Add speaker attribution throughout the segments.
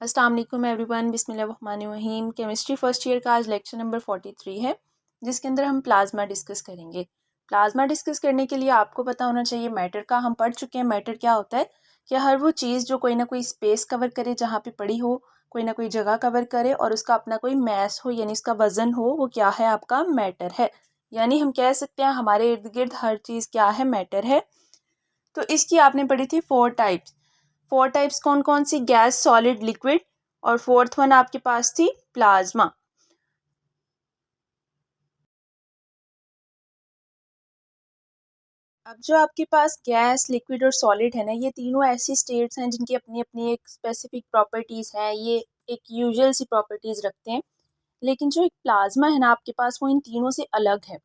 Speaker 1: अस्सलाम वालेकुम एवरीवन, बिस्मिल्लाहिर्रहमानिर्रहीम। केमिस्ट्री फर्स्ट ईयर का आज लेक्चर नंबर 43 है, जिसके अंदर हम प्लाज्मा डिस्कस करेंगे। प्लाज्मा डिस्कस करने के लिए आपको पता होना चाहिए मैटर का। हम पढ़ चुके हैं मैटर क्या होता है कि हर वो चीज़ जो कोई ना कोई स्पेस कवर करे, जहाँ पे पड़ी हो, कोई ना कोई जगह कवर करे और उसका अपना कोई मैस हो यानी उसका वज़न हो, वो क्या है, आपका मैटर है। यानी हम कह सकते हैं हमारे इर्द गिर्द हर चीज़ क्या है, मैटर है। तो इसकी आपने पढ़ी थी 4 टाइप्स कौन कौन सी, गैस, सॉलिड, लिक्विड, और फोर्थ वन आपके पास थी प्लाज्मा। अब जो आपके पास गैस, लिक्विड और सॉलिड है ना, ये तीनों ऐसी स्टेट्स हैं जिनकी अपनी अपनी एक स्पेसिफिक प्रॉपर्टीज़ हैं। ये एक यूजुअल सी प्रॉपर्टीज़ रखते हैं। लेकिन जो एक प्लाज्मा है ना आपके पास, वो इन तीनों से अलग है।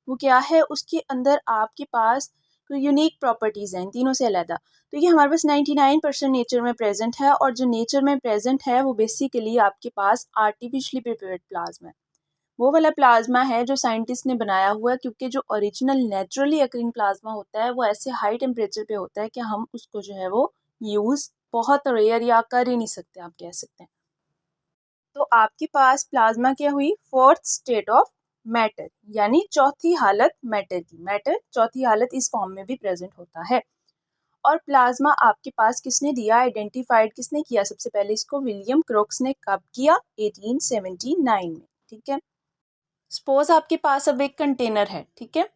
Speaker 1: वो क्या है, उसके अंदर आपके पास कोई यूनिक प्रॉपर्टीज़ हैं इन तीनों से अलग। तो ये हमारे पास 99% नेचर में प्रेजेंट है, और जो नेचर में प्रेजेंट है वो बेसिकली आपके पास आर्टिफिशली प्रिपेयर्ड प्लाज्मा है। वो वाला प्लाज्मा है जो साइंटिस्ट ने बनाया हुआ है, क्योंकि जो ओरिजिनल नेचुरली अकरिंग प्लाज्मा होता है वो ऐसे हाई टेम्परेचर पे होता है कि हम उसको जो है वो यूज़ बहुत रेयर या कर ही नहीं सकते, आप कह सकते हैं। तो आपके पास प्लाज्मा क्या हुई, फोर्थ स्टेट ऑफ मैटर, यानी चौथी हालत मैटर की। मैटर चौथी हालत इस फॉर्म में भी प्रेजेंट होता है। और प्लाज्मा आपके पास किसने दिया, आइडेंटिफाइड किसने किया सबसे पहले इसको, विलियम क्रोक्स ने कब किया, 1879 में। ठीक है। सपोज आपके पास अब एक कंटेनर है, ठीक है।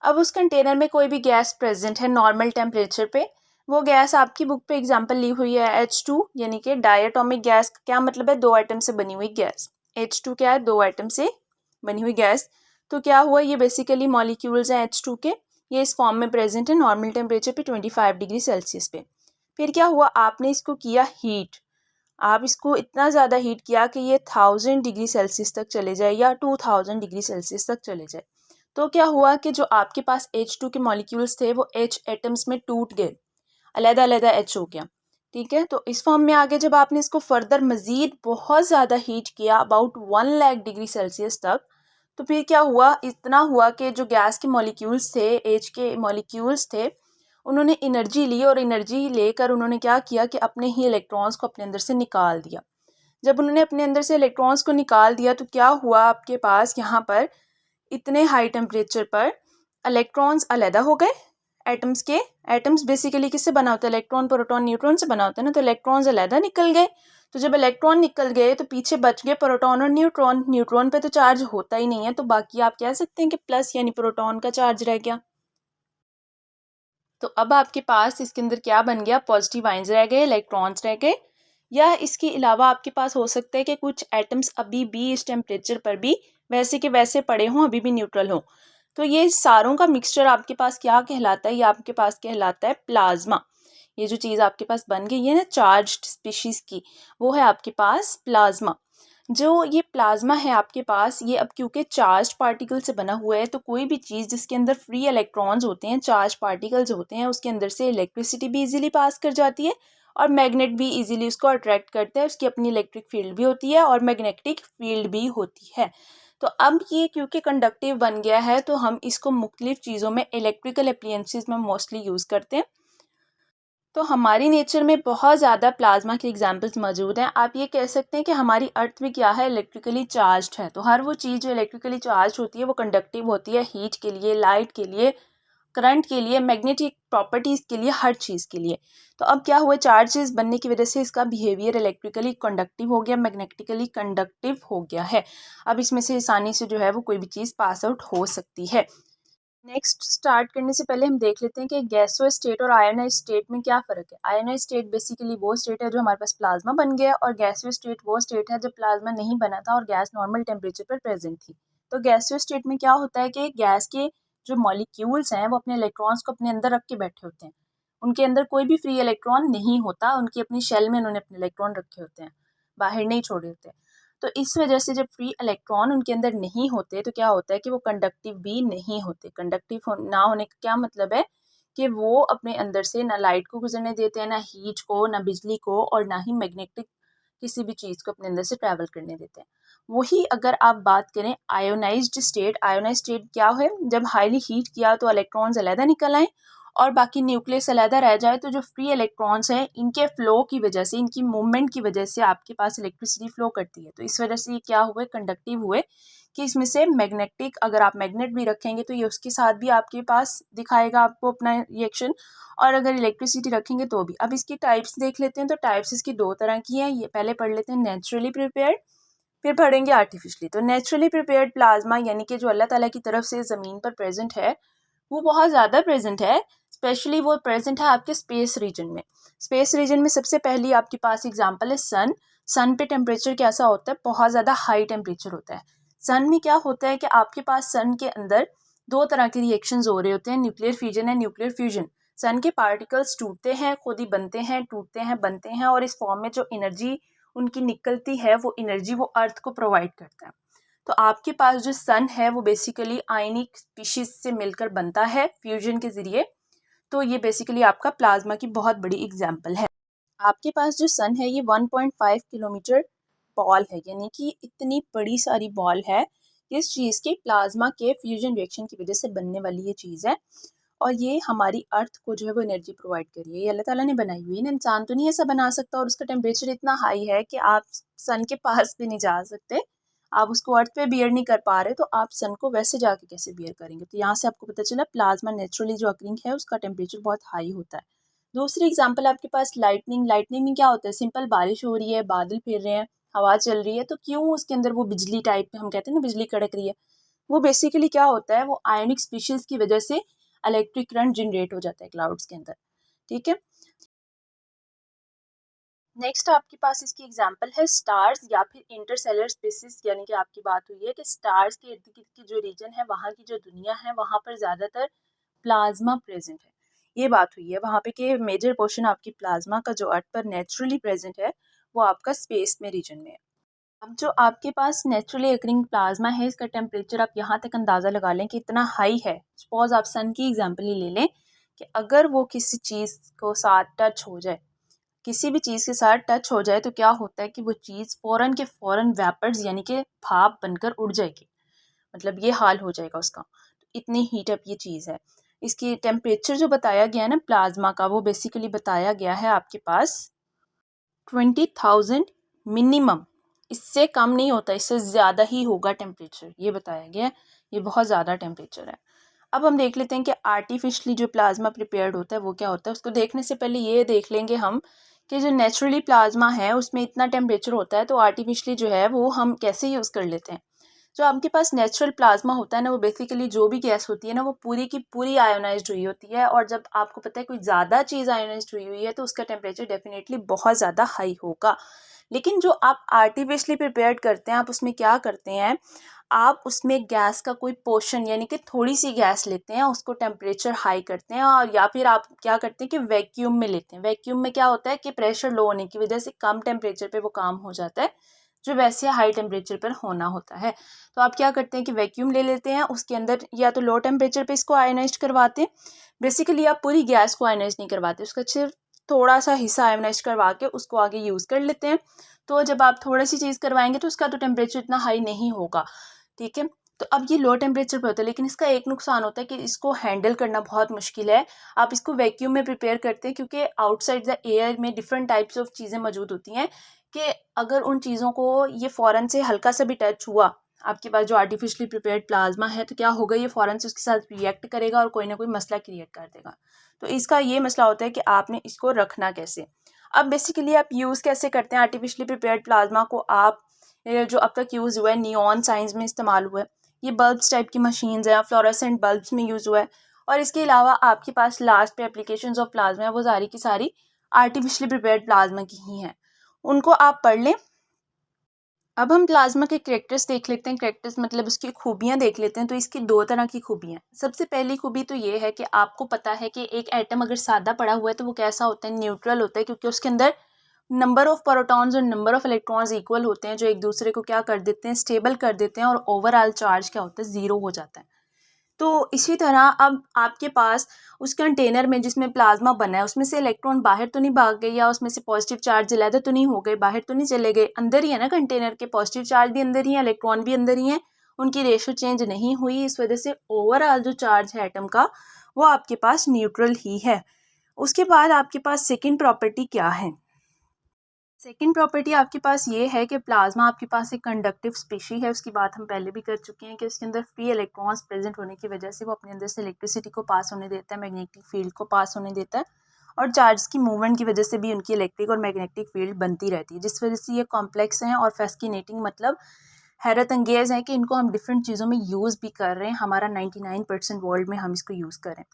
Speaker 1: अब उस कंटेनर में कोई भी गैस प्रेजेंट है नॉर्मल टेम्परेचर पे। वो गैस आपकी बुक पे एग्जांपल ली हुई है H2, यानी कि डायटोमिक गैस। क्या मतलब है, 2 आइटम से बनी हुई गैस। H2 क्या है, 2 आइटम से बनी हुई गैस। तो क्या हुआ, ये बेसिकली मॉलिक्यूल्स हैं H2 के। ये इस फॉर्म में प्रेजेंट है नॉर्मल टेम्परेचर पे 25 डिग्री सेल्सियस पे। फिर क्या हुआ, आपने इसको किया हीट। आप इसको इतना ज़्यादा हीट किया कि ये 1000 डिग्री सेल्सियस तक चले जाए या 2000 डिग्री सेल्सियस तक चले जाए। तो क्या हुआ कि जो आपके पास H2 के मॉलिक्यूल्स थे वो H एटम्स में टूट गए, अलग अलग H हो गया। ठीक है। तो इस फॉर्म में आगे जब आपने इसको फर्दर मज़ीद बहुत ज़्यादा हीट किया, अबाउट 1 लाख डिग्री सेल्सियस तक, तो फिर क्या हुआ, इतना हुआ कि जो गैस के मॉलिक्यूल्स थे, H के मॉलिक्यूल्स थे, उन्होंने एनर्जी ली, और एनर्जी लेकर उन्होंने क्या किया कि अपने ही इलेक्ट्रॉन्स को अपने अंदर से निकाल दिया। जब उन्होंने अपने अंदर से इलेक्ट्रॉन्स को निकाल दिया तो क्या हुआ, आपके पास यहाँ पर इतने हाई टेम्परेचर पर इलेक्ट्रॉन्स अलहदा हो गए एटम्स के। एटम्स बेसिकली किससे बना होता है, इलेक्ट्रॉन, प्रोटॉन, न्यूट्रॉन से बना होता है ना। तो इलेक्ट्रॉन्स अलहदा निकल गए। तो जब इलेक्ट्रॉन निकल गए तो पीछे बच गए प्रोटॉन और न्यूट्रॉन। न्यूट्रॉन पे तो चार्ज होता ही नहीं है, तो बाकी आप कह सकते हैं कि प्लस यानी प्रोटॉन का चार्ज रह गया। तो अब आपके पास इसके अंदर क्या बन गया, पॉजिटिव आयंस रह गए, इलेक्ट्रॉन्स रह गए। या इसके अलावा आपके पास हो सकता है कि कुछ एटम्स अभी भी इस टेम्परेचर पर भी वैसे के वैसे पड़े हों, अभी भी न्यूट्रल हों। तो ये सारों का मिक्सचर आपके पास क्या कहलाता है, ये आपके पास कहलाता है प्लाज्मा। ये जो चीज़ आपके पास बन गई है ना चार्ज्ड स्पीशीज़ की, वो है आपके पास प्लाज्मा। जो ये प्लाज्मा है आपके पास, ये अब क्योंकि चार्ज पार्टिकल से बना हुआ है, तो कोई भी चीज़ जिसके अंदर फ्री इलेक्ट्रॉन्स होते हैं, चार्ज पार्टिकल्स होते हैं, उसके अंदर से इलेक्ट्रिसिटी भी इजीली पास कर जाती है, और मैग्नेट भी इजीली उसको अट्रैक्ट करता है। उसकी अपनी इलेक्ट्रिक फील्ड भी होती है और मैग्नेटिक फील्ड भी होती है। तो अब ये क्योंकि कंडक्टिव बन गया है, तो हम इसको मुख्तलिफ चीज़ों में, इलेक्ट्रिकल अप्लायंसेस में मोस्टली यूज़ करते हैं। तो हमारी नेचर में बहुत ज़्यादा प्लाज्मा के एग्जांपल्स मौजूद हैं। आप ये कह सकते हैं कि हमारी अर्थ भी क्या है, इलेक्ट्रिकली चार्ज्ड है। तो हर वो चीज़ जो इलेक्ट्रिकली चार्ज होती है वो कंडक्टिव होती है, हीट के लिए, लाइट के लिए, करंट के लिए, मैग्नेटिक प्रॉपर्टीज़ के लिए, हर चीज़ के लिए। तो अब क्या हुआ, चार्जेस बनने की वजह से इसका बिहेवियर इलेक्ट्रिकली कंडक्टिव हो गया, मैग्नेटिकली कंडक्टिव हो गया है। अब इसमें से आसानी से जो है वो कोई भी चीज़ पास आउट हो सकती है। नेक्स्ट स्टार्ट करने से पहले हम देख लेते हैं कि गैसोइस स्टेट और आयोनाइज स्टेट में क्या फ़र्क है। आयोनाइज स्टेट बेसिकली वो स्टेट है जो हमारे पास प्लाज्मा बन गया, और गैसोइस स्टेट वो स्टेट है जब प्लाज्मा नहीं बना था और गैस नॉर्मल टेम्परेचर पर प्रेजेंट थी। तो गैसोइस स्टेट में क्या होता है कि गैस के जो मॉलिक्यूल्स हैं वो अपने इलेक्ट्रॉन्स को अपने अंदर रख के बैठे होते हैं। उनके अंदर कोई भी फ्री इलेक्ट्रॉन नहीं होता, उनकी अपनी शेल में उन्होंने अपने इलेक्ट्रॉन रखे होते हैं, बाहर नहीं छोड़े होते। तो इस वजह से जब फ्री इलेक्ट्रॉन उनके अंदर नहीं होते तो क्या होता है कि वो कंडक्टिव भी नहीं होते। कंडक्टिव ना होने का क्या मतलब है कि वो अपने अंदर से ना लाइट को गुजरने देते हैं, ना हीट को, ना बिजली को, और ना ही मैग्नेटिक किसी भी चीज़ को अपने अंदर से ट्रैवल करने देते हैं। वही अगर आप बात करें आयोनाइज्ड स्टेट, आयोनाइज्ड स्टेट क्या है, जब हाईली हीट किया तो इलेक्ट्रॉन्स अलहदा निकल आए, और बाकी न्यूक्लियस अलहदा रह जाए, तो जो फ्री इलेक्ट्रॉन्स हैं इनके फ़्लो की वजह से, इनकी मूवमेंट की वजह से आपके पास इलेक्ट्रिसिटी फ़्लो करती है। तो इस वजह से ये क्या हुए, कंडक्टिव हुए, कि इसमें से मैग्नेटिक, अगर आप मैग्नेट भी रखेंगे तो ये उसके साथ भी आपके पास दिखाएगा आपको अपना रिएक्शन, और अगर इलेक्ट्रिसिटी रखेंगे तो भी। अब इसकी टाइप्स देख लेते हैं। तो टाइप्स इसकी दो तरह की हैं। ये पहले पढ़ लेते हैं नेचुरली प्रिपेयर्ड, फिर पढ़ेंगे आर्टिफिशली। तो नेचुरली प्रिपेयर्ड प्लाज्मा यानी कि जो अल्लाह ताला की तरफ से ज़मीन पर प्रेजेंट है, वो बहुत ज़्यादा प्रेजेंट है। स्पेशली वो प्रेजेंट है आपके स्पेस रीजन में। स्पेस रीजन में सबसे पहली आपके पास एग्जांपल है सन। सन पे टेम्परेचर कैसा होता है, बहुत ज़्यादा हाई टेम्परेचर होता है। सन में क्या होता है कि आपके पास सन के अंदर दो तरह के रिएक्शंस हो रहे होते हैं, nuclear fusion and nuclear fusion. Sun के पार्टिकल्स टूटते हैं, खुद ही बनते हैं, टूटते हैं, बनते हैं, और इस फॉर्म में जो एनर्जी उनकी निकलती है, वो एनर्जी वो अर्थ को प्रोवाइड करता है। तो आपके पास जो सन है वो बेसिकली आयनिक स्पीशीज से मिलकर बनता है फ्यूजन के ज़रिए। तो ये बेसिकली आपका प्लाज्मा की बहुत बड़ी एग्जांपल है। आपके पास जो सन है ये 1.5 किलोमीटर बॉल है, यानी कि इतनी बड़ी सारी बॉल है। इस चीज़ के प्लाज्मा के फ्यूजन रिएक्शन की वजह से बनने वाली ये चीज़ है, और ये हमारी अर्थ को जो है वो एनर्जी प्रोवाइड कर रही है। ये अल्लाह ताला ने बनाई हुई है, इंसान तो नहीं ऐसा बना सकता, और उसका टेम्परेचर इतना हाई है कि आप सन के पास भी नहीं जा सकते। आप उसको अर्थ पे बियर नहीं कर पा रहे, तो आप सन को वैसे जाके कैसे बियर करेंगे। तो यहाँ से आपको पता चला प्लाज्मा नेचुरली जो अकरिंग है उसका टेम्परेचर बहुत हाई होता है। दूसरी एग्जांपल आपके पास लाइटनिंग। लाइटनिंग में क्या होता है, सिंपल बारिश हो रही है, बादल फिर रहे हैं, हवा चल रही है, तो क्यों उसके अंदर वो बिजली टाइप में, हम कहते हैं ना बिजली कड़क रही है, वो बेसिकली क्या होता है, वो आयनिक स्पीशीज की वजह से इलेक्ट्रिक करंट जनरेट हो जाता है क्लाउड्स के अंदर। ठीक है। नेक्स्ट आपके पास इसकी एग्जांपल है स्टार्स या फिर इंटरसेलर स्पेसिस, यानी कि आपकी बात हुई है कि स्टार्स के इर्द गिर्द की जो रीजन है, वहाँ की जो दुनिया है, वहाँ पर ज़्यादातर प्लाज्मा प्रेजेंट है। ये बात हुई है वहाँ पे कि मेजर पोर्शन आपकी प्लाज्मा का जो अर्थ पर नेचुरली प्रेजेंट है, वो आपका स्पेस में रीजन में है। अब जो आपके पास नेचुरली अकरिंग प्लाज्मा है, इसका टेम्परेचर आप यहाँ तक अंदाज़ा लगा लें कि इतना हाई है। सपोज आप सन की एग्जांपल ही ले लें कि अगर वो किसी चीज़ को साथ टच हो जाए, किसी भी चीज़ के साथ टच हो जाए, तो क्या होता है कि वो चीज़ फ़ौरन के फ़ौरन वेपर्स यानी कि भाप बनकर उड़ जाएगी। मतलब ये हाल हो जाएगा उसका। तो इतनी हीट अप ये चीज़ है। इसकी टेम्परेचर जो बताया गया है ना प्लाज्मा का, वो बेसिकली बताया गया है आपके पास 20,000 मिनिमम। इससे कम नहीं होता, इससे ज़्यादा ही होगा टेम्परेचर, ये बताया गया है। ये बहुत ज़्यादा टेम्परेचर है। अब हम देख लेते हैं कि आर्टिफिशली जो प्लाज्मा प्रिपेयर्ड होता है वो क्या होता है। उसको देखने से पहले ये देख लेंगे हम कि जो नेचुरली प्लाज्मा है उसमें इतना टेम्परेचर होता है, तो आर्टिफिशली जो है वो हम कैसे यूज़ कर लेते हैं। जो आपके पास नेचुरल प्लाज्मा होता है ना, वो बेसिकली जो भी गैस होती है ना, वो पूरी की पूरी आयोनाइज्ड हुई होती है, और जब आपको पता है कोई ज़्यादा चीज़ आयोनाइज्ड हुई हुई है तो उसका टेम्परेचर डेफिनेटली बहुत ज़्यादा हाई होगा। लेकिन जो आप आर्टिफिशली प्रिपेयर्ड करते हैं, आप उसमें क्या करते हैं, आप उसमें गैस का कोई पोर्शन यानी कि थोड़ी सी गैस लेते हैं, उसको टेम्परेचर हाई करते हैं, और या फिर आप क्या करते हैं कि वैक्यूम में लेते हैं। वैक्यूम में क्या होता है कि प्रेशर लो होने की वजह से कम टेम्परेचर पे वो काम हो जाता है, जो वैसे हाई टेम्परेचर पर होना होता है। तो आप क्या करते हैं कि वैक्यूम ले लेते हैं, उसके अंदर या तो लो टेम्परेचर पे इसको आयोनाइज करवाते हैं। बेसिकली आप पूरी गैस को आयोनाइज नहीं करवाते, उसका सिर्फ थोड़ा सा हिस्सा आयोनाइज करवा के उसको आगे यूज़ कर लेते हैं। तो जब आप थोड़ी सी चीज़ करवाएंगे तो उसका तो टेम्परेचर इतना हाई नहीं होगा। ठीक है। तो अब ये लो टेम्परेचर पे होता है, लेकिन इसका एक नुकसान होता है कि इसको हैंडल करना बहुत मुश्किल है। आप इसको वैक्यूम में प्रिपेयर करते हैं, क्योंकि आउटसाइड द एयर में डिफरेंट टाइप्स ऑफ चीज़ें मौजूद होती हैं, कि अगर उन चीज़ों को ये फ़ौरन से हल्का सा भी टच हुआ आपके पास जो आर्टिफिशियली प्रिपेयर्ड प्लाज्मा है, तो क्या होगा, ये फ़ौरन से उसके साथ रिएक्ट करेगा और कोई ना कोई मसला क्रिएट कर देगा। तो इसका ये मसला होता है कि आपने इसको रखना कैसे। अब बेसिकली आप यूज़ कैसे करते हैं आर्टिफिशियली प्रिपेयर्ड प्लाज्मा को। आप ये जो अब तक यूज़ हुआ है, नियॉन साइंस में इस्तेमाल हुआ है, ये बल्ब्स टाइप की मशीन्स हैं, फ्लोरेसेंट बल्ब्स में यूज़ हुआ है। और इसके अलावा आपके पास लास्ट पे एप्लीकेशंस ऑफ प्लाज्मा है, वो सारी की सारी आर्टिफिशियली प्रिपेयर्ड प्लाज्मा की ही हैं। उनको आप पढ़ लें। अब हम प्लाज्मा के कैरेक्टर्स देख लेते हैं। कैरेक्टर्स मतलब उसकी खूबियाँ देख लेते हैं। तो इसकी दो तरह की खूबियाँ हैं। सबसे पहली खूबी तो ये है कि आपको पता है कि एक एटम अगर सादा पड़ा हुआ है तो वो कैसा होता है, न्यूट्रल होता है, क्योंकि उसके अंदर नंबर ऑफ प्रोटॉन्स और नंबर ऑफ इलेक्ट्रॉन्स इक्वल होते हैं, जो एक दूसरे को क्या कर देते हैं, स्टेबल कर देते हैं, और ओवरऑल चार्ज क्या होता है, ज़ीरो हो जाता है। तो इसी तरह अब आपके पास उस कंटेनर में जिसमें प्लाज्मा बना है, उसमें से इलेक्ट्रॉन बाहर तो नहीं भाग गए, या उसमें से पॉजिटिव चार्ज अलहदा तो नहीं हो गए, बाहर तो नहीं चले गए, अंदर ही है ना कंटेनर के, पॉजिटिव चार्ज भी अंदर ही है, इलेक्ट्रॉन भी अंदर ही है, उनकी रेशो चेंज नहीं हुई। इस वजह से ओवरऑल जो चार्ज है एटम का, वो आपके पास न्यूट्रल ही है। उसके बाद आपके पास सेकंड प्रॉपर्टी क्या है? सेकंड प्रॉपर्टी आपके पास ये है कि प्लाज्मा आपके पास एक कंडक्टिव स्पीशी है। उसकी बात हम पहले भी कर चुके हैं कि उसके अंदर फ्री इलेक्ट्रॉन्स प्रेजेंट होने की वजह से वो अपने अंदर से इलेक्ट्रिसिटी को पास होने देता है, मैग्नेटिक फील्ड को पास होने देता है, और चार्ज की मूवमेंट की वजह से भी उनकी इलेक्ट्रिक और मैग्नेटिक फील्ड बनती रहती है, जिस वजह से ये कॉम्प्लेक्स हैं और फैस्किनेटिंग, मतलब हैरत अंगेज़ है कि इनको हम डिफरेंट चीज़ों में यूज़ भी कर रहे हैं। हमारा 99% वर्ल्ड में हम इसको यूज़ करें।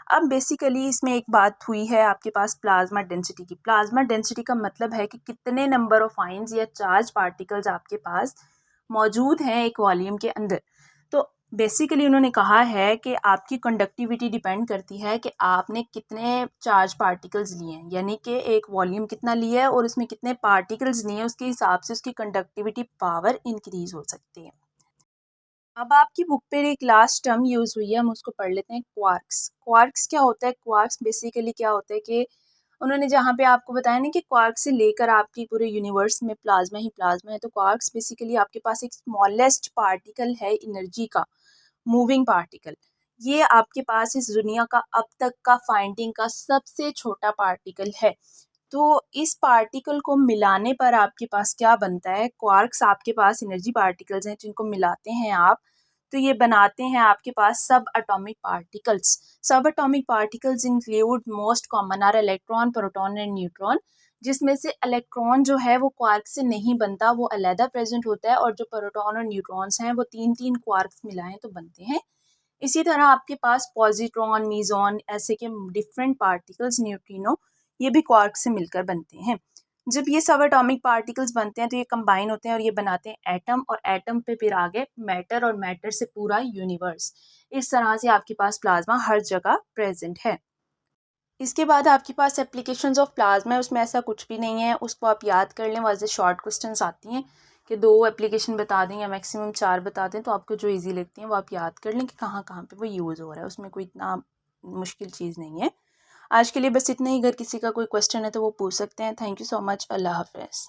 Speaker 1: अब बेसिकली इसमें एक बात हुई है आपके पास प्लाज्मा डेंसिटी की। प्लाज्मा डेंसिटी का मतलब है कि कितने नंबर ऑफ आयंस या चार्ज पार्टिकल्स आपके पास मौजूद हैं एक वॉल्यूम के अंदर। तो बेसिकली उन्होंने कहा है कि आपकी कंडक्टिविटी डिपेंड करती है कि आपने कितने चार्ज पार्टिकल्स लिए हैं, यानी कि एक वॉल्यूम कितना लिया है और उसमें कितने पार्टिकल्स लिए हैं, उसके हिसाब से उसकी कंडक्टिविटी पावर इंक्रीज हो सकती है। अब आपकी बुक पे एक लास्ट टर्म यूज़ हुई है, हम उसको पढ़ लेते हैं, क्वार्क्स। क्वार्क्स क्या होता है? क्वार्क्स बेसिकली क्या होता है कि उन्होंने जहाँ पे आपको बताया ना कि क्वार्क से लेकर आपकी पूरे यूनिवर्स में प्लाज्मा ही प्लाज्मा है, तो क्वार्क्स बेसिकली आपके पास एक स्मॉलेस्ट पार्टिकल है एनर्जी का, मूविंग पार्टिकल। ये आपके पास इस दुनिया का अब तक का फाइंडिंग का सबसे छोटा पार्टिकल है। तो इस पार्टिकल को मिलाने पर आपके पास क्या बनता है? क्वार्क्स आपके पास एनर्जी पार्टिकल्स हैं जिनको मिलाते हैं आप, तो ये बनाते हैं आपके पास subatomic particles. Subatomic particles include most common are electron, proton and neutron, जिसमें से इलेक्ट्रॉन जो है वो क्वार्क से नहीं बनता, वो अलहदा प्रेजेंट होता है, और जो प्रोटॉन और न्यूट्रॉन्स हैं वो तीन तीन क्वार्क्स मिलाएं तो बनते हैं। इसी तरह आपके पास पॉजिट्रॉन, मीज़ॉन, ऐसे के डिफरेंट पार्टिकल्स, न्यूट्रिनो, ये भी क्वार्क से मिलकर बनते हैं। जब ये सब एटॉमिक पार्टिकल्स बनते हैं तो ये कंबाइन होते हैं और ये बनाते हैं एटम, और एटम पे फिर आगे मैटर, और मैटर से पूरा यूनिवर्स। इस तरह से आपके पास प्लाज्मा हर जगह प्रेजेंट है। इसके बाद आपके पास एप्लीकेशंस ऑफ प्लाज्मा है, उसमें ऐसा कुछ भी नहीं है, उसको आप याद कर लें। वैसे शॉर्ट क्वेश्चंस आती हैं कि 2 एप्लीकेशन बता दें या मैक्सिमम 4 बता दें, तो आपको जो इजी लगती हैं वो आप याद कर लें कि कहाँ कहाँ पे वो यूज़ हो रहा है, उसमें कोई इतना मुश्किल चीज़ नहीं है। आज के लिए बस इतना ही। अगर किसी का कोई क्वेश्चन है तो वो पूछ सकते हैं। Thank you so much. अल्लाह हाफ़िज़।